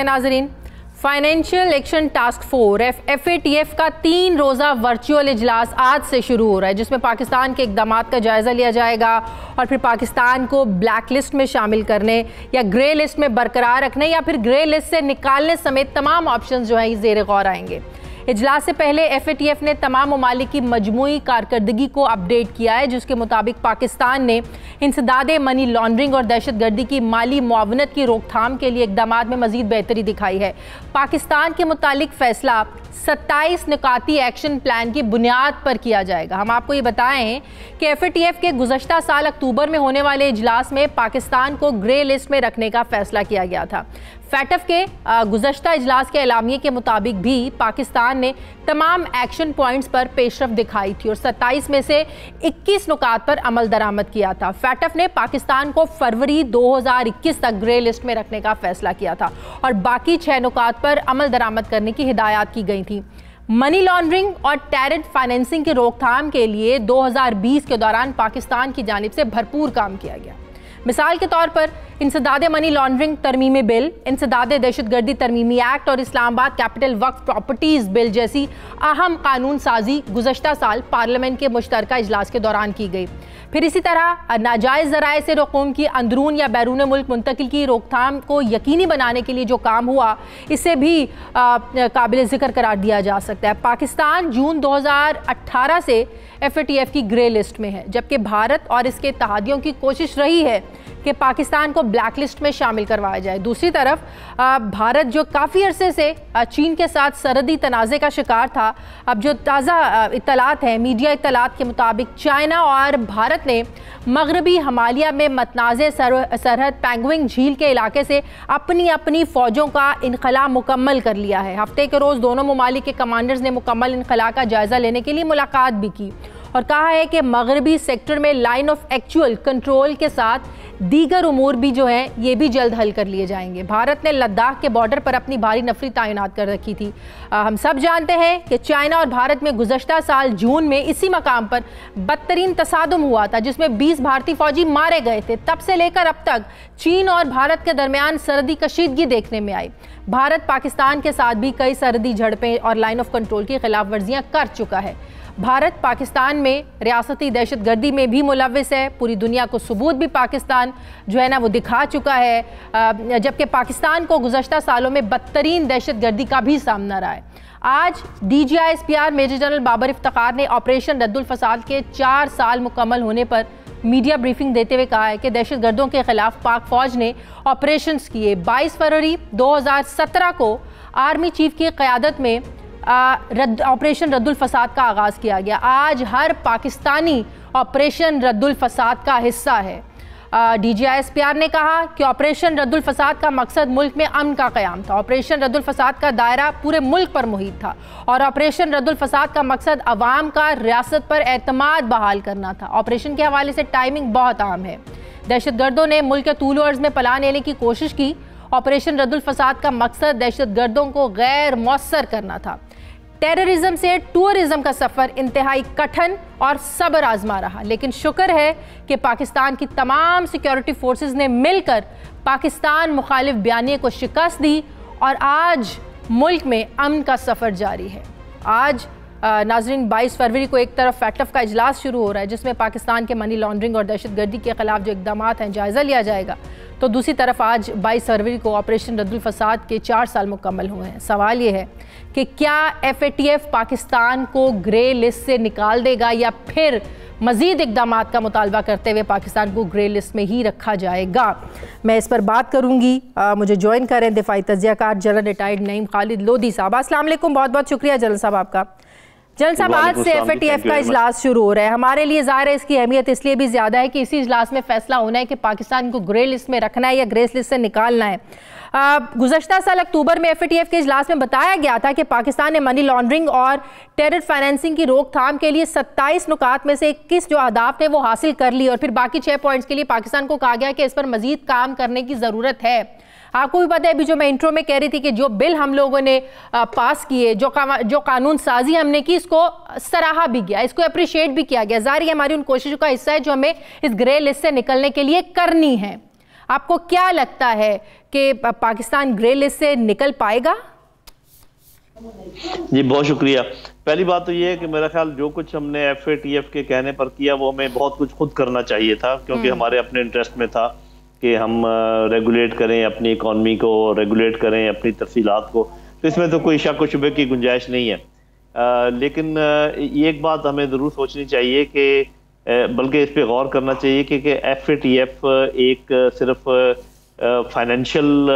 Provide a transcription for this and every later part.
नाजरीन, financial action task force FATF का 3 रोज़ा वर्चुअल इजलास आज से शुरू हो रहा है, जिसमें पाकिस्तान के इक़दाम का जायज़ा लिया जाएगा और फिर पाकिस्तान को ब्लैक लिस्ट में शामिल करने या ग्रे लिस्ट में बरकरार रखने या फिर ग्रे लिस्ट से निकालने समेत तमाम ऑप्शन जो हैं ज़ेर गौर आएंगे। इजलास से पहले FATF ने तमाम ममालिक की मजमूई कारकर्दगी को अपडेट किया है, जिसके मुताबिक पाकिस्तान ने इंसदाद मनी लॉन्ड्रिंग और दहशत गर्दी की माली मुआवनत की रोकथाम के लिए इक़दाम में मजीद बेहतरी दिखाई है। पाकिस्तान के मुतालिक फैसला 27 निकाती एक्शन प्लान की बुनियाद पर किया जाएगा। हम आपको ये बताएं कि FATF के गुज़श्ता साल अक्टूबर में होने वाले इजलास में पाकिस्तान को ग्रे लिस्ट में रखने का फैसला किया गया था। FATF के गुज़श्ता इजलास के एलामिये के मुताबिक भी पाकिस्तान ने तमाम एक्शन पॉइंट्स पर पेशरफ दिखाई थी और 27 में से 21 नुकात पर अमल दरामद किया था। FATF ने पाकिस्तान को फरवरी 2021 तक ग्रे लिस्ट में रखने का फैसला किया था और बाकी 6 नुकात पर अमल दरामद करने की हिदायत की गई थी। मनी लॉन्ड्रिंग और टेरर फाइनेंसिंग की रोकथाम के लिए 2020 के दौरान पाकिस्तान की जानिब से भरपूर काम किया गया। मिसाल के तौर पर इंसदाद मनी लॉन्ड्रिंग तरमीमी बिल, इंसदाद दहशत गर्दी तरमीमी एक्ट और इस्लामाबाद कैपिटल वक्फ प्रॉपर्टीज़ बिल जैसी अहम कानून साजी गुज़श्ता साल पार्लियामेंट के मुश्तरका इजलास के दौरान की गई। फिर इसी तरह नाजायज़ ज़राए से रकूम की अंदरून या बैरून मुल्क मुंतकिल की रोकथाम को यकीनी बनाने के लिए जो काम हुआ, इसे भी काबिल ज़िक्र करार दिया जा सकता है। पाकिस्तान जून 2018 से FATF की ग्रे लिस्ट में है, जबकि भारत और इसके इत्तेहादियों की कोशिश रही है कि पाकिस्तान को ब्लैक लिस्ट में शामिल करवाया जाए। दूसरी तरफ भारत जो काफ़ी अरसे से चीन के साथ सरहदी तनाज़े का शिकार था, अब जो ताज़ा इत्तलात हैं, मीडिया इत्तलात के मुताबिक चाइना और भारत ने मगरबी हिमालय में मतनाज़े सरहद पेंगुइन झील के इलाके से अपनी अपनी फ़ौजों का इनखला मुकम्मल कर लिया है। हफ्ते के रोज़ दोनों ममालिक के कमांडर्स ने मुकम्मल इनखला का जायज़ा लेने के लिए मुलाकात भी की और कहा है कि मगरबी सेक्टर में लाइन ऑफ एक्चुअल कंट्रोल के साथ दीगर उमूर भी जो हैं ये भी जल्द हल कर लिए जाएंगे। भारत ने लद्दाख के बॉर्डर पर अपनी भारी नफरी तैनात कर रखी थी। हम सब जानते हैं कि चाइना और भारत में गुज़श्ता साल जून में इसी मकाम पर बदतरीन तसादुम हुआ था, जिसमें 20 भारतीय फौजी मारे गए थे। तब से लेकर अब तक चीन और भारत के दरमियान सरहदी कशीदगी देखने में आई। भारत पाकिस्तान के साथ भी कई सरहदी झड़पें और लाइन ऑफ कंट्रोल की खिलाफ वर्जियाँ कर चुका है। भारत पाकिस्तान में रियासती दहशत गर्दी में भी मुलव्विस है। पूरी दुनिया को सबूत भी पाकिस्तान जो है ना वो दिखा चुका है, जबकि पाकिस्तान को गुज़श्ता सालों में बदतरीन दहशत गर्दी का भी सामना रहा है। आज DGI-SPR major general Babar Iftikhar ने ऑपरेशन रद्दुल फसाद के 4 साल मुकम्मल होने पर मीडिया ब्रीफिंग देते हुए कहा है कि दहशत गर्दों के खिलाफ पाक फौज ने ऑपरेशंस किए। 22 फरवरी 2017 को आर्मी चीफ की क़यादत में ऑपरेशन रद्दुल फसाद का आगाज़ किया गया। आज हर पाकिस्तानी ऑपरेशन रद्दुल फसाद का हिस्सा है। DGI-SPR ने कहा कि ऑपरेशन रद्दुल फसाद का मकसद मुल्क में अमन का क़याम था। ऑपरेशन रद्दुल फसाद का दायरा पूरे मुल्क पर मुहित था और ऑपरेशन रद्दुल फसाद का मकसद अवाम का रियासत पर एतमाद बहाल करना था। ऑपरेशन के हवाले से टाइमिंग बहुत अहम है। दहशत गर्दों ने मुल्क के तूल अर्ज़ में पला लेने की कोशिश की। ऑपरेशन रद्दुल फसाद का मकसद दहशत गर्दों को गैर मौसर करना था। टेररिज्म से टूरिज्म का सफ़र इंतहाई कठिन और सब्र आजमा रहा, लेकिन शुक्र है कि पाकिस्तान की तमाम सिक्योरिटी फोर्सेस ने मिलकर पाकिस्तान मुखालिफ बयानिए को शिकस्त दी और आज मुल्क में अमन का सफ़र जारी है। आज नाजरीन 22 फरवरी को एक तरफ FATF का इजलास शुरू हो रहा है, जिसमें पाकिस्तान के मनी लॉन्ड्रिंग और दहशत गर्दी के खिलाफ जो इक़दाम हैं जायज़ा लिया जाएगा, तो दूसरी तरफ आज 22 फरवरी को ऑपरेशन रद्दुल फसाद के 4 साल मुकम्मल हुए हैं। सवाल ये है कि क्या FATF पाकिस्तान को ग्रे लिस्ट से निकाल देगा या फिर मज़ीद इक़दाम का मुतालबा करते हुए पाकिस्तान को ग्रे लिस्ट में ही रखा जाएगा। मैं इस पर बात करूँगी। मुझे ज्वाइन करें दिफाई तज्ज़ियाकार जनरल रिटायर्ड नईम खालिद लोधी साहब। अस्सलाम वालेकुम, बहुत बहुत शुक्रिया जनरल साहब आपका। जनरल साहब, आज से FATF का इजलास शुरू हो रहा है। हमारे लिए ज़ाहिर है इसकी अहमियत इसलिए भी ज़्यादा है कि इसी इजलास में फैसला होना है कि पाकिस्तान को ग्रे लिस्ट में रखना है या ग्रे लिस्ट से निकालना है। गुज़श्ता साल अक्टूबर में FATF के इजलास में बताया गया था कि पाकिस्तान ने मनी लॉन्ड्रिंग और टेरर फाइनेंसिंग की रोकथाम के लिए 27 नुकात में से 21 जो अहदाफ थे वो हासिल कर ली और फिर बाकी 6 पॉइंट्स के लिए पाकिस्तान को कहा गया कि इस पर मज़ीद काम करने की ज़रूरत है। आपको भी पता है, अभी जो मैं इंट्रो में कह रही थी कि जो बिल हम लोगों ने पास किए, जो कानून साजी हमने की, इसको सराहा भी गया, इसको अप्रिशिएट भी किया गया। जाहिर है हमारी उन कोशिशों का हिस्सा है जो हमें इस ग्रे लिस्ट से निकलने के लिए करनी है। आपको क्या लगता है कि पाकिस्तान ग्रे लिस्ट से निकल पाएगा? जी बहुत शुक्रिया। पहली बात तो ये है कि मेरा ख्याल जो कुछ हमने FATF के कहने पर किया वो हमें बहुत कुछ खुद करना चाहिए था, क्योंकि हमारे अपने इंटरेस्ट में था कि हम रेगुलेट करें अपनी इकॉनमी को, रेगुलेट करें अपनी तफसीलात को। तो इसमें तो कोई शक व शुबे की गुंजाइश नहीं है। लेकिन एक बात हमें ज़रूर सोचनी चाहिए कि बल्कि इस पर गौर करना चाहिए कि FATF एक सिर्फ फाइनेंशियल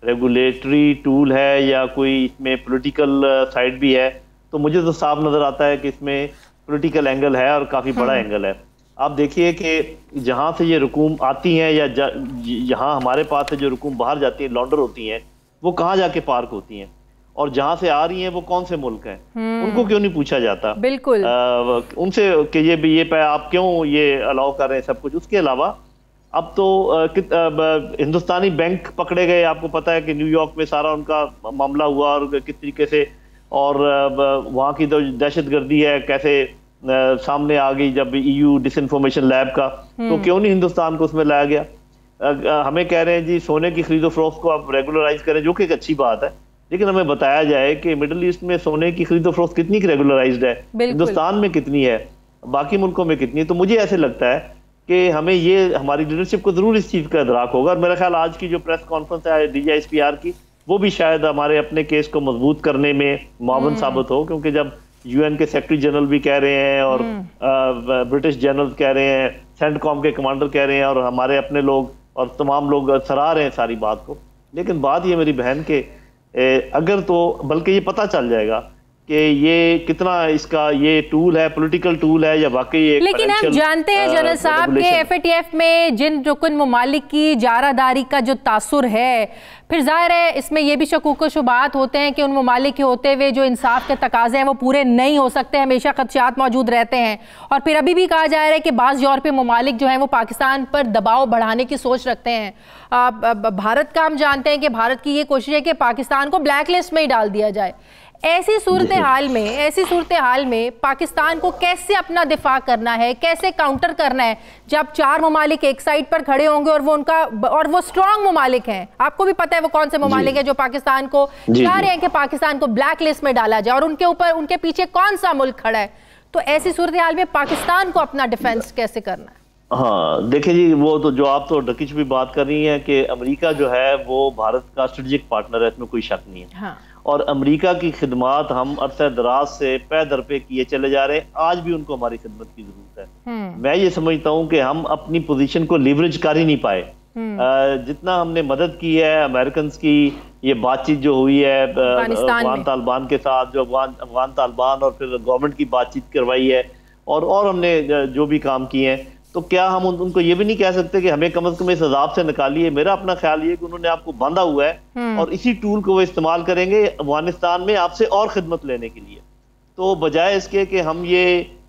रेगुलेटरी टूल है या कोई इसमें पॉलिटिकल साइड भी है। तो मुझे तो साफ नज़र आता है कि इसमें पॉलिटिकल एंगल है और काफ़ी बड़ा एंगल है। आप देखिए कि जहाँ से ये रकूम आती हैं या जहाँ हमारे पास से जो रकूम बाहर जाती है, लॉन्डर होती हैं, वो कहाँ जाके पार्क होती हैं, और जहाँ से आ रही हैं वो कौन से मुल्क हैं, उनको क्यों नहीं पूछा जाता? बिल्कुल उनसे कि ये पे आप क्यों ये अलाउ कर रहे हैं सब कुछ। उसके अलावा अब तो हिंदुस्तानी बैंक पकड़े गए। आपको पता है कि न्यूयॉर्क में सारा उनका मामला हुआ और किस तरीके से, और वहाँ की तो दहशतगर्दी है कैसे सामने आ गई जब EU डिसइंफॉर्मेशन लैब का। तो क्यों नहीं हिंदुस्तान को उसमें लाया गया? हमें कह रहे हैं जी सोने की खरीदो फरोख्त को आप रेगुलराइज करें, जो कि एक अच्छी बात है, लेकिन हमें बताया जाए कि मिडिल ईस्ट में सोने की खरीदो फरोख्त कितनी रेगुलराइज्ड है, हिंदुस्तान में कितनी है, बाकी मुल्कों में कितनी है। तो मुझे ऐसे लगता है कि हमें ये हमारी लीडरशिप को जरूर इस चीज़ का इदराक होगा। और मेरा ख्याल आज की जो प्रेस कॉन्फ्रेंस है DGISPR की, वो भी शायद हमारे अपने केस को मजबूत करने में मुआवन साबित हो, क्योंकि जब UN के सेक्रेटरी जनरल भी कह रहे हैं और ब्रिटिश जनरल कह रहे हैं, सेंटकॉम के कमांडर कह रहे हैं, और हमारे अपने लोग और तमाम लोग सराह रहे हैं सारी बात को। लेकिन बात ये मेरी बहन के अगर तो बल्कि ये पता चल जाएगा कि ये कितना इसका ये टूल है, पॉलिटिकल टूल है या वाकई एक। लेकिन हम जानते हैं जनरल साहब के FATF में जिन रुकन ममालिक की जारादारी का जो तासुर है, फिर जाहिर है इसमें यह भी शकूक व शुबात होते हैं कि उन ममालिक के होते हुए जो इंसाफ के तकाजे हैं वो पूरे नहीं हो सकते, हमेशा खदशात मौजूद रहते हैं। और फिर अभी भी कहा जा रहा है कि बाज़ यूरोपीय ममालिक जो हैं वो पाकिस्तान पर दबाव बढ़ाने की सोच रखते हैं। भारत का हम जानते हैं कि भारत की ये कोशिश है कि पाकिस्तान को ब्लैक लिस्ट में ही डाल दिया जाए। ऐसी सूरत हाल में पाकिस्तान को कैसे अपना दिफा करना है, कैसे काउंटर करना है, जब 4 ममालिक एक साइड पर खड़े होंगे और वो स्ट्रॉन्ग ममालिक हैं। आपको भी पता है वो कौन से ममालिक हैं जो पाकिस्तान को चाह रहे हैं कि पाकिस्तान को ब्लैक लिस्ट में डाला जाए, और उनके पीछे कौन सा मुल्क खड़ा है। तो ऐसी सूरत हाल में पाकिस्तान को अपना डिफेंस कैसे करना है? हाँ देखिए जी, वो तो जो आप तो डकिच भी बात कर रही हैं कि अमेरिका जो है वो भारत का स्ट्रेटेजिक पार्टनर है, इसमें कोई शक नहीं है। हाँ। और अमेरिका की खिदमत हम अरसे दराज से पे दर पे किए चले जा रहे हैं, आज भी उनको हमारी खिदमत की जरूरत है। मैं ये समझता हूँ कि हम अपनी पोजीशन को लीवरेज कर ही नहीं पाए। जितना हमने मदद की है अमेरिकन की, ये बातचीत जो हुई है अफगान तालिबान के साथ, जो अफगान तालिबान और फिर गवर्नमेंट की बातचीत करवाई है, और हमने जो भी काम किए हैं, तो क्या हम उनको ये भी नहीं कह सकते कि हमें कम से कम इस अजाब से निकालिए? मेरा अपना ख्याल ये कि उन्होंने आपको बांधा हुआ है और इसी टूल को वो इस्तेमाल करेंगे अफगानिस्तान में आपसे और खिदमत लेने के लिए। तो बजाय इसके कि हम ये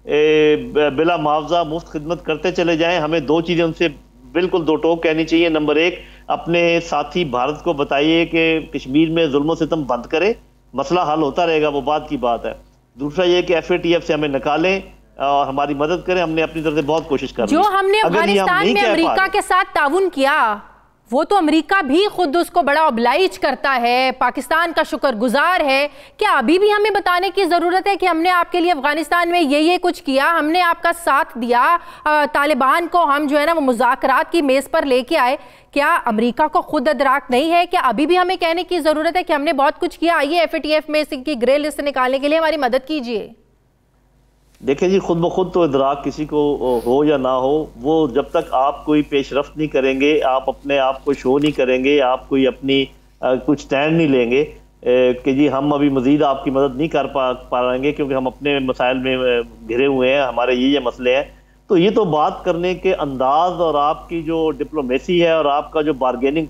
बिला मुआवजा मुफ्त खिदमत करते चले जाएं, हमें 2 चीज़ें उनसे बिल्कुल दो टोक कहनी चाहिए। नंबर 1, अपने साथी भारत को बताइए कि कश्मीर में जुल्म सितम बंद करे, मसला हल होता रहेगा, वो बात की बात है। दूसरा ये कि FATF से हमें निकालें और हमारी मदद करें। हमने अपनी तरफ से बहुत कोशिश कर जो हमने अफगानिस्तान में अमेरिका के साथ ताउन किया, वो तो अमेरिका भी खुद उसको बड़ा ऑब्लाइज करता है, पाकिस्तान का शुक्रगुजार है। क्या अभी भी हमें बताने की ज़रूरत है कि हमने आपके लिए अफगानिस्तान में ये कुछ किया, हमने आपका साथ दिया, तालिबान को हम जो है ना वो मुज़ाकरात की मेज़ पर लेके आए? क्या अमेरिका को खुद अदराक नहीं है? क्या अभी भी हमें कहने की ज़रूरत है कि हमने बहुत कुछ किया, आइए FATF में से ग्रे लिस्ट से निकालने के लिए हमारी मदद कीजिए? देखिए जी, खुद ब खुद तो इदराक किसी को हो या ना हो, वो जब तक आप कोई पेशरफ्त नहीं करेंगे, आप अपने आप को शो नहीं करेंगे, आप कोई अपनी कुछ स्टैंड नहीं लेंगे कि जी हम अभी मजीद आपकी मदद नहीं कर पाएंगे क्योंकि हम अपने मसाइल में घिरे हुए हैं, हमारे ये मसले हैं, तो ये तो बात करने के अंदाज और आपकी जो डिप्लोमेसी है और आपका जो बार्गेनिंग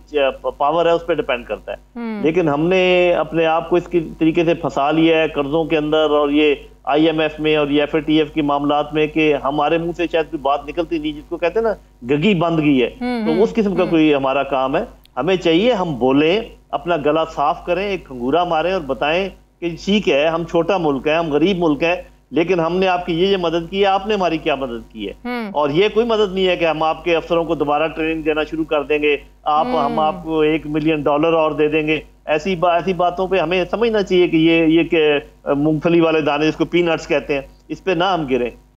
पावर है उस पर डिपेंड करता है। लेकिन हमने अपने आप को इसकी तरीके से फंसा लिया है कर्जों के अंदर और ये IMF में और ये FATF के मामलात में कि हमारे मुंह से शायद कोई बात निकलती नहीं, जिसको कहते हैं ना गगी बंदगी है, तो उस किस्म का कोई हमारा काम है। हमें चाहिए हम बोलें, अपना गला साफ करें, एक खंगूरा मारें और बताएं कि ठीक है हम छोटा मुल्क है, हम गरीब मुल्क है, लेकिन हमने आपकी ये मदद की है, आपने हमारी क्या मदद की है। और ये कोई मदद नहीं है कि हम आपके अफसरों को दोबारा ट्रेनिंग देना शुरू कर देंगे, हम आपको $1 मिलियन और दे देंगे। ऐसी बातों पे हमें समझना चाहिए कि ये मूंगफली वाले दाने, जिसको पीनट्स कहते हैं, इस पे ना हम गिरे।